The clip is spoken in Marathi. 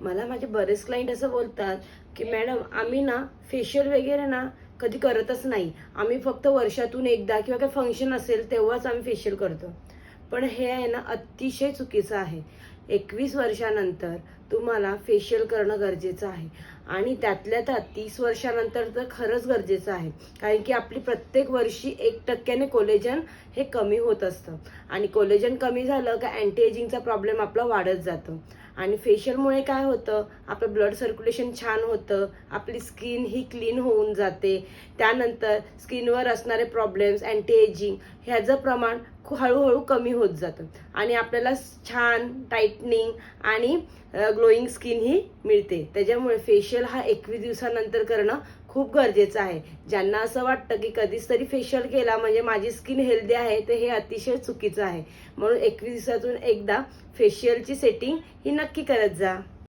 मला माझे बरेच क्लायंट असं बोलतात की मॅडम आम्ही ना फेशियल वगैरे ना कधी करतच नाही, आम्ही फक्त वर्षातून एकदा किंवा काही फंक्शन असेल तेव्हाच आम्ही फेशियल करतो. पण हे आहे ना अतिशय चुकीचं आहे. 21 वर्षानंतर तुम्हाला फेशियल करणं गरजेचं आहे आणि त्यातल्या त्यात 30 वर्षानंतर तर खरंच गरजेचं आहे. कारण की आपली प्रत्येक वर्षी 1% कोलेजन हे कमी होत असतं आणि कोलेजन कमी झालं का अँटी एजिंगचा प्रॉब्लेम आपला वाढत जातो. आणि फेशियलमुळे काय होतं, आपलं ब्लड सर्क्युलेशन छान होतं, आपली स्किन ही क्लीन होऊन जाते. त्यानंतर स्किनवर असणारे प्रॉब्लेम्स अँटी एजिंग ह्याचं प्रमाण हळूहळू कमी होत जातं आणि आपल्याला छान टाईटनिंग आणि ग्लोईंग स्किन ही मिळते. त्याच्यामुळे फेशियल हा 21 दिवसानंतर करणं खूप गरजेचं आहे. ज्यांना असं वाटतं की कधीच तरी फेशियल केला म्हणजे माझी स्किन हेल्दी आहे, तर हे अतिशय चुकीचं आहे. म्हणून 21 दिवसातून एकदा फेशियलची सेटिंग ही नक्की करत जा.